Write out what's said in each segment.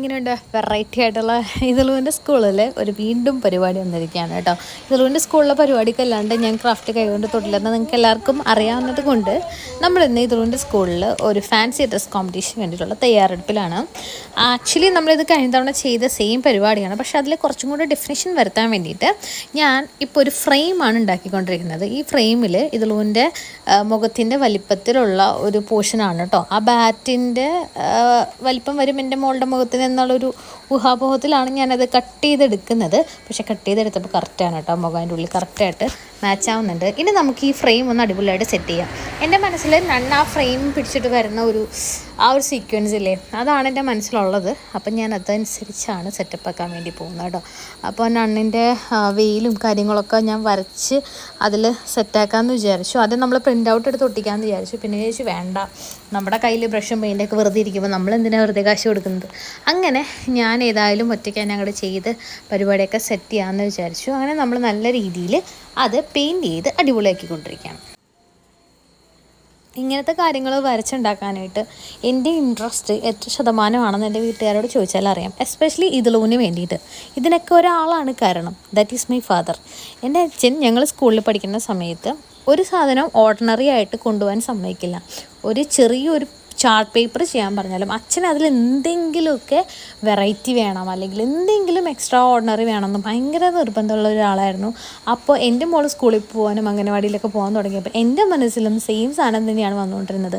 ഇങ്ങനെയുണ്ട് വെറൈറ്റി ആയിട്ടുള്ള ഇതളുവിൻ്റെ സ്കൂളിൽ ഒരു വീണ്ടും പരിപാടി വന്നിരിക്കുകയാണ് കേട്ടോ. ഇതളുവിൻ്റെ സ്കൂളിലെ പരിപാടിക്കല്ലാണ്ട് ഞാൻ ക്രാഫ്റ്റ് കൈകൊണ്ട് തൊട്ടില്ലെന്ന് നിങ്ങൾക്ക് എല്ലാവർക്കും അറിയാവുന്നത് കൊണ്ട് നമ്മളിന്ന് ഇതളുവിൻ്റെ സ്കൂളിൽ ഒരു ഫാൻസി ഡ്രസ് കോമ്പറ്റീഷന് വേണ്ടിയിട്ടുള്ള തയ്യാറെടുപ്പിലാണ്. ആക്ച്വലി നമ്മളിത് കഴിഞ്ഞ തവണ ചെയ്ത സെയിം പരിപാടിയാണ്, പക്ഷേ അതിൽ കുറച്ചും കൂടി ഡെഫിനിഷൻ വരുത്താൻ വേണ്ടിയിട്ട് ഞാൻ ഇപ്പോൾ ഒരു ഫ്രെയിമാണ് ഉണ്ടാക്കിക്കൊണ്ടിരിക്കുന്നത്. ഈ ഫ്രെയിമിൽ ഇതളുവിൻ്റെ മുഖത്തിൻ്റെ വലിപ്പത്തിലുള്ള ഒരു പോർഷനാണ് കേട്ടോ. ആ ബാറ്റിൻ്റെ വലിപ്പം വരും എൻ്റെ മോളുടെ മുഖത്തിന് എന്നുള്ളൊരു ഊഹാപോഹത്തിലാണ് ഞാനത് കട്ട് ചെയ്തെടുക്കുന്നത്. പക്ഷെ കട്ട് ചെയ്തെടുത്തപ്പോൾ കറക്റ്റാണ് കേട്ടോ, മുഖം അതിൻ്റെ ഉള്ളിൽ കറക്റ്റായിട്ട് മാച്ച് ആവുന്നുണ്ട്. ഇനി നമുക്ക് ഈ ഫ്രെയിം ഒന്ന് അടിപൊളിയായിട്ട് സെറ്റ് ചെയ്യാം. എൻ്റെ മനസ്സിൽ ആ ഫ്രെയിം പിടിച്ചിട്ട് വരുന്ന ആ ഒരു സീക്വൻസില്ലേ, അതാണ് എൻ്റെ മനസ്സിലുള്ളത്. അപ്പം ഞാൻ അതനുസരിച്ചാണ് സെറ്റപ്പ് ആക്കാൻ വേണ്ടി പോകുന്നത് കേട്ടോ. അപ്പോൾ നണ്ണിൻ്റെ വെയിലും കാര്യങ്ങളൊക്കെ ഞാൻ വരച്ച് അതിൽ സെറ്റാക്കാമെന്ന് വിചാരിച്ചു. ആദ്യം നമ്മൾ പ്രിൻ്റ് ഔട്ട് എടുത്ത് ഒട്ടിക്കാമെന്ന് വിചാരിച്ചു. പിന്നെ വിചാരിച്ചു വേണ്ട, നമ്മുടെ കയ്യിൽ ബ്രഷും പെയിൻ്റൊക്കെ വെറുതെ ഇരിക്കുമ്പോൾ നമ്മൾ എന്തിനാണ് വെറുതെ കാശ് കൊടുക്കുന്നത്. അങ്ങനെ ഞാൻ ഏതായാലും ഒറ്റയ്ക്ക് തന്നെ അങ്ങോട്ട് ചെയ്ത് പരിപാടിയൊക്കെ സെറ്റ് ചെയ്യാമെന്ന് വിചാരിച്ചു. അങ്ങനെ നമ്മൾ നല്ല രീതിയിൽ അത് പെയിൻറ്റ് ചെയ്ത് അടിപൊളിയാക്കിക്കൊണ്ടിരിക്കുകയാണ്. ഇങ്ങനത്തെ കാര്യങ്ങൾ വരച്ചുണ്ടാക്കാനായിട്ട് എൻ്റെ ഇൻട്രസ്റ്റ് എത്ര ശതമാനമാണെന്ന് എൻ്റെ വീട്ടുകാരോട് ചോദിച്ചാൽ അറിയാം. എസ്പെഷ്യലി ഇതിലൂന് വേണ്ടിയിട്ട്. ഇതിനൊക്കെ ഒരാളാണ് കാരണം. That is my father. എൻ്റെ അച്ഛൻ ഞങ്ങൾ സ്കൂളിൽ പഠിക്കുന്ന സമയത്ത് ഒരു സാധനം ഓർഡിനറി ആയിട്ട് കൊണ്ടുപോകാൻ സമ്മതിക്കില്ല. ഒരു ചെറിയൊരു ചാർട്ട് പേപ്പർ ചെയ്യാൻ പറഞ്ഞാലും അച്ഛൻ അതിൽ എന്തെങ്കിലുമൊക്കെ വെറൈറ്റി വേണം, അല്ലെങ്കിൽ എന്തെങ്കിലും എക്സ്ട്രാ ഓർഡിനറി വേണമെന്ന് ഭയങ്കര നിർബന്ധമുള്ള ഒരാളായിരുന്നു. അപ്പോൾ എൻ്റെ മോൾ സ്കൂളിൽ പോകാനും അംഗനവാടിയിലൊക്കെ പോകാൻ തുടങ്ങിയപ്പോൾ എൻ്റെ മനസ്സിലും സെയിം സാധനം തന്നെയാണ് വന്നുകൊണ്ടിരുന്നത്.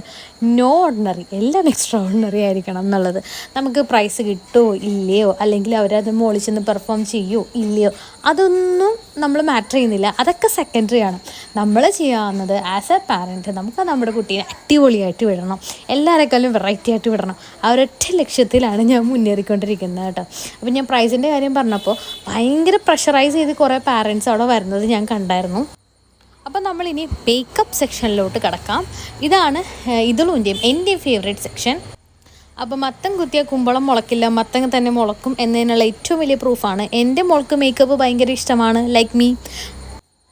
നോ ഓർഡിനറി, എല്ലാം എക്സ്ട്രാ ഓർഡിനറി ആയിരിക്കണം എന്നുള്ളത്. നമുക്ക് പ്രൈസ് കിട്ടുമോ ഇല്ലയോ, അല്ലെങ്കിൽ അവരത് മോളിൽ ചെന്ന് പെർഫോം ചെയ്യുമോ ഇല്ലയോ, അതൊന്നും നമ്മൾ മാറ്റർ ചെയ്യുന്നില്ല. അതൊക്കെ സെക്കൻഡറി ആണ്. നമ്മൾ ചെയ്യാവുന്നത് ആസ് എ പാരൻറ്റ് നമുക്ക് നമ്മുടെ കുട്ടീനെ അടിപൊളിയായിട്ട് വിടണം, എല്ലാവരെക്കാളും വെറൈറ്റി ആയിട്ട് വിടണം. ആ ഒരൊറ്റ ലക്ഷ്യത്തിലാണ് ഞാൻ മുന്നേറിക്കൊണ്ടിരിക്കുന്നത് കേട്ടോ. അപ്പോൾ ഞാൻ പ്രൈസിൻ്റെ കാര്യം പറഞ്ഞപ്പോൾ ഭയങ്കര പ്രഷറൈസ് ചെയ്ത് കുറേ പാരൻസ് അവിടെ വരുന്നത് ഞാൻ കണ്ടായിരുന്നു. അപ്പോൾ നമ്മളിനി മേക്കപ്പ് സെക്ഷനിലോട്ട് കിടക്കാം. ഇതാണ് ഇതിലൂൻ്റെയും എൻ്റെയും ഫേവറേറ്റ് സെക്ഷൻ. അപ്പോൾ മത്തം കുത്തിയാൽ കുമ്പളം മുളക്കില്ല, മത്തങ്ങ തന്നെ മുളക്കും എന്നതിനുള്ള ഏറ്റവും വലിയ പ്രൂഫാണ്. എൻ്റെ മോൾക്ക് മേക്കപ്പ് ഭയങ്കര ഇഷ്ടമാണ്, ലൈക്ക് മീ.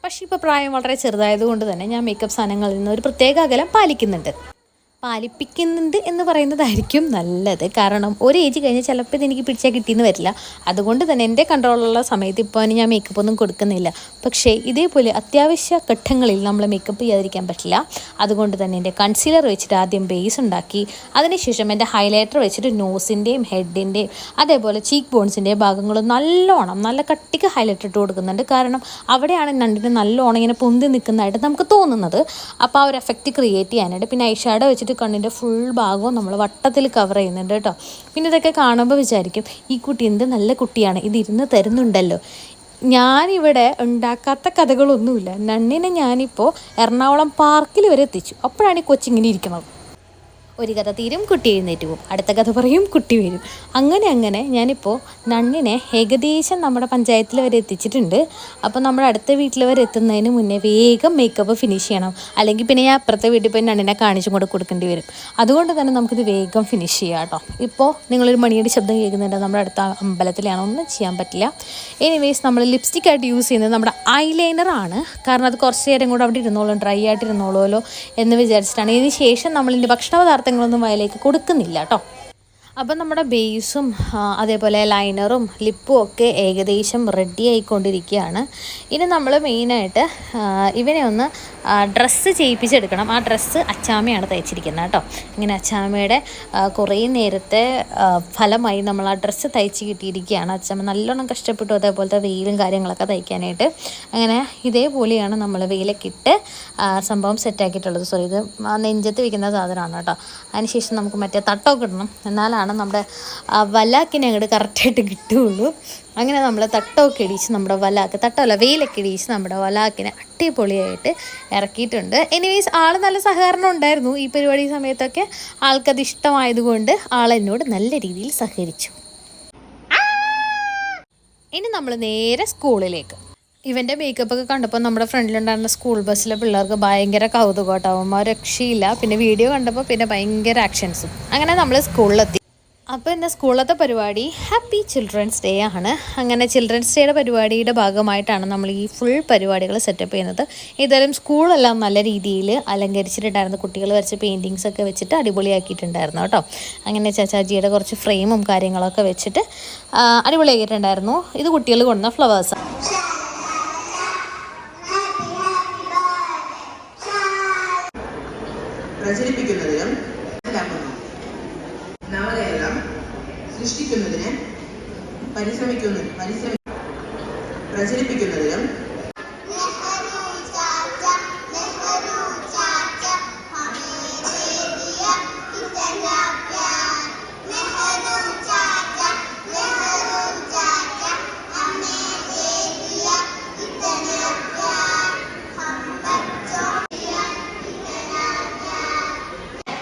പക്ഷേ ഇപ്പോൾ പ്രായം വളരെ ചെറുതായതുകൊണ്ട് തന്നെ ഞാൻ മേക്കപ്പ് സാധനങ്ങളിൽ നിന്ന് ഒരു പ്രത്യേക അകലം പാലിപ്പിക്കുന്നുണ്ട് എന്ന് പറയുന്നതായിരിക്കും നല്ലത്. കാരണം ഒരു ഏജ് കഴിഞ്ഞ് ചിലപ്പോൾ ഇതെനിക്ക് പിടിച്ചാൽ കിട്ടിയെന്ന് വരില്ല. അതുകൊണ്ട് തന്നെ എൻ്റെ കൺട്രോളുള്ള സമയത്ത് ഇപ്പോൾ ഞാൻ മേക്കപ്പ് ഒന്നും കൊടുക്കുന്നില്ല. പക്ഷേ ഇതേപോലെ അത്യാവശ്യ ഘട്ടങ്ങളിൽ നമ്മൾ മേക്കപ്പ് ചെയ്യാതിരിക്കാൻ പറ്റില്ല. അതുകൊണ്ട് തന്നെ എൻ്റെ കൺസീലർ വെച്ചിട്ട് ആദ്യം ബേസ് ഉണ്ടാക്കി, അതിനുശേഷം എൻ്റെ ഹൈലൈറ്റർ വെച്ചിട്ട് നോസിൻ്റെയും ഹെഡിൻ്റെയും അതേപോലെ ചീക്ക് ബോൺസിൻ്റെയും ഭാഗങ്ങളും നല്ല കട്ടിക്ക് ഹൈലൈറ്റർ ഇട്ട് കൊടുക്കുന്നുണ്ട്. കാരണം അവിടെയാണ് നണ്ടിന് നല്ലോണം ഇങ്ങനെ പൊന്തി നിൽക്കുന്നതായിട്ട് നമുക്ക് തോന്നുന്നത്. അപ്പോൾ ആ ഒരു എഫക്റ്റ് ക്രിയേറ്റ് ചെയ്യാനായിട്ട് പിന്നെ ഐഷാഡോ വെച്ചിട്ട് കണ്ണിൻ്റെ ഫുൾ ഭാഗവും നമ്മൾ വട്ടത്തിൽ കവർ ചെയ്യുന്നുണ്ട് കേട്ടോ. പിന്നെ ഇതൊക്കെ കാണുമ്പോൾ വിചാരിക്കും ഈ കുട്ടി എന്ത് നല്ല കുട്ടിയാണ്, ഇതിരുന്ന് തരുന്നുണ്ടല്ലോ. ഞാനിവിടെ ഉണ്ടാക്കാത്ത കഥകളൊന്നുമില്ല. നണ്ണിനെ ഞാനിപ്പോൾ എറണാകുളം പാർക്കിൽ വരെ എത്തിച്ചു. അപ്പോഴാണ് ഈ കൊച്ചിങ്ങനെ ഇരിക്കുന്നത്. ഒരു കഥ തീരും, കുട്ടി എഴുന്നേറ്റ് പോകും, അടുത്ത കഥ പറയും, കുട്ടി വരും. അങ്ങനെ ഞാനിപ്പോൾ നണ്ണിനെ ഏകദേശം നമ്മുടെ പഞ്ചായത്തിൽ വരെ എത്തിച്ചിട്ടുണ്ട്. അപ്പോൾ നമ്മുടെ അടുത്ത വീട്ടിൽ വരെ എത്തുന്നതിന് മുന്നേ വേഗം മേക്കപ്പ് ഫിനിഷ് ചെയ്യണം, അല്ലെങ്കിൽ പിന്നെ ഞാൻ അപ്പുറത്തെ വീട്ടിൽ പോയി നണ്ണിനെ കാണിച്ചും കൂടെ കൊടുക്കേണ്ടി വരും. അതുകൊണ്ട് തന്നെ നമുക്കിത് വേഗം ഫിനിഷ് ചെയ്യാം കേട്ടോ. ഇപ്പോൾ നിങ്ങളൊരു മണിയുടെ ശബ്ദം കേൾക്കുന്നുണ്ട്, നമ്മുടെ അടുത്ത അമ്പലത്തിലാണ്, ഒന്നും ചെയ്യാൻ പറ്റില്ല. എനിവേസ് നമ്മൾ ലിപ്സ്റ്റിക്കായിട്ട് യൂസ് ചെയ്യുന്നത് നമ്മുടെ ഐലൈനറാണ്. കാരണം അത് കുറച്ച് നേരം കൂടെ അവിടെ ഇരുന്നോളും, ഡ്രൈ ആയിട്ട് ഇരുന്നോളുമല്ലോ എന്ന് വിചാരിച്ചിട്ടാണ്. ഇതിന് ശേഷം നമ്മളിൻ്റെ ഭക്ഷണപദാർത്ഥങ്ങളൊന്നും വയലേക്ക് കൊടുക്കുന്നില്ല കേട്ടോ. അപ്പം നമ്മുടെ ബേസും അതേപോലെ ലൈനറും ലിപ്പും ഒക്കെ ഏകദേശം റെഡി ആയിക്കൊണ്ടിരിക്കുകയാണ്. ഇനി നമ്മൾ മെയിനായിട്ട് ഇവനെ ഒന്ന് ഡ്രസ്സ് ചെയ്യിപ്പിച്ചെടുക്കണം. ആ ഡ്രസ്സ് അച്ചാമ്മയാണ് തയ്ച്ചിരിക്കുന്നത് കേട്ടോ. ഇങ്ങനെ അച്ചാമ്മയുടെ കുറേ നേരത്തെ ഫലമായി നമ്മൾ ആ ഡ്രസ്സ് തയ്ച്ച് കിട്ടിയിരിക്കുകയാണ്. അച്ചാമ്മ നല്ലോണം കഷ്ടപ്പെട്ടു അതേപോലത്തെ വെയിലും കാര്യങ്ങളൊക്കെ തയ്ക്കാനായിട്ട്. അങ്ങനെ ഇതേപോലെയാണ് നമ്മൾ വെയിലൊക്കെ ഇട്ട് സംഭവം സെറ്റാക്കിയിട്ടുള്ളത്. സോറി, ഇത് നെഞ്ചത്ത് വയ്ക്കുന്ന സാധനമാണ് കേട്ടോ. അതിനുശേഷം നമുക്ക് മറ്റേ തട്ടമൊക്കെ ഇടണം, എന്നാലാണ് നമ്മുടെ വലാക്കിനെ അങ്ങോട്ട് കറക്റ്റായിട്ട് കിട്ടുകയുള്ളൂ. അങ്ങനെ നമ്മൾ തട്ടമൊക്കെ ഇടിച്ച് നമ്മുടെ വെയിലൊക്കെ ഇടിച്ച് നമ്മുടെ വലാക്കിനെ അടിപൊളിയായിട്ട് ഇറക്കിയിട്ടുണ്ട്. എനിവേസ് ആൾ നല്ല സഹകരണം ഉണ്ടായിരുന്നു ഈ പരിപാടി സമയത്തൊക്കെ. ആൾക്കത് ഇഷ്ടമായതുകൊണ്ട് ആളെന്നോട് നല്ല രീതിയിൽ സഹകരിച്ചു. ഇനി നമ്മൾ നേരെ സ്കൂളിലേക്ക്. ഇവൻ്റെ മേക്കപ്പൊക്കെ കണ്ടപ്പോൾ നമ്മുടെ ഫ്രണ്ടിലുണ്ടായിരുന്ന സ്കൂൾ ബസ്സിലെ പിള്ളേർക്ക് ഭയങ്കര കൗതുകമായിട്ടാവുമ്പോൾ രക്ഷയില്ല. പിന്നെ വീഡിയോ കണ്ടപ്പോൾ പിന്നെ ഭയങ്കര ആക്ഷൻസും. അങ്ങനെ നമ്മൾ സ്കൂളിലെത്തി. അപ്പോൾ ഇന്ന് സ്കൂളത്തെ പരിപാടി ഹാപ്പി ചിൽഡ്രൻസ് ഡേ ആണ്. അങ്ങനെ ചിൽഡ്രൻസ് ഡേയുടെ പരിപാടിയുടെ ഭാഗമായിട്ടാണ് നമ്മൾ ഈ ഫുൾ പരിപാടികൾ സെറ്റപ്പ് ചെയ്യുന്നത്. ഏതായാലും സ്കൂളെല്ലാം നല്ല രീതിയിൽ അലങ്കരിച്ചിട്ടുണ്ടായിരുന്നു. കുട്ടികൾ വരച്ച പെയിൻറ്റിങ്സ് ഒക്കെ വെച്ചിട്ട് അടിപൊളിയാക്കിയിട്ടുണ്ടായിരുന്നു കേട്ടോ. അങ്ങനെ ചാച്ചാജിയുടെ കുറച്ച് ഫ്രെയിമും കാര്യങ്ങളൊക്കെ വെച്ചിട്ട് അടിപൊളിയാക്കിയിട്ടുണ്ടായിരുന്നു. ഇത് കുട്ടികൾ കൊണ്ടുവന്ന ഫ്ലവേഴ്സാണ്. പ്രചരിപ്പിക്കുന്നതിനും നവകേരളം സൃഷ്ടിക്കുന്നതിന് പ്രചരിപ്പിക്കുന്നതിനും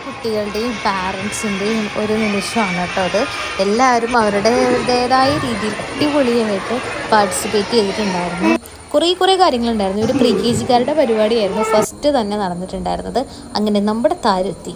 കുട്ടികളുടെയും പാരൻസിൻ്റെയും ഒരു നിമിഷമാണ് കേട്ടോ അത്. എല്ലാവരും അവരുടേതായ രീതിയിൽ അടിപൊളിയായിട്ട് പാർട്ടിസിപ്പേറ്റ് ചെയ്തിട്ടുണ്ടായിരുന്നു. കുറേ കാര്യങ്ങളുണ്ടായിരുന്നു. ഒരു pre-KG പരിപാടിയായിരുന്നു ഫസ്റ്റ് തന്നെ നടന്നിട്ടുണ്ടായിരുന്നത്. അങ്ങനെ നമ്മുടെ താരെത്തി.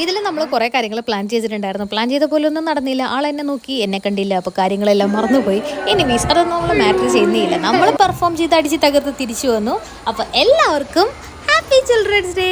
ഇതിൽ നമ്മൾ കുറേ കാര്യങ്ങൾ പ്ലാൻ ചെയ്തിട്ടുണ്ടായിരുന്നു. പ്ലാൻ ചെയ്ത പോലെ ഒന്നും നടന്നില്ല. ആൾ എന്നെ നോക്കി, എന്നെ കണ്ടില്ല. അപ്പോൾ കാര്യങ്ങളെല്ലാം മറന്നുപോയി. എനിവേസ് അതൊന്നും നമ്മൾ മാറ്റർ ചെയ്യുന്നില്ല. നമ്മൾ പെർഫോം ചെയ്ത് അടിച്ച് തകർത്ത് തിരിച്ചു വന്നു. അപ്പോൾ എല്ലാവർക്കും ഹാപ്പി ചിൽഡ്രൻസ് ഡേ.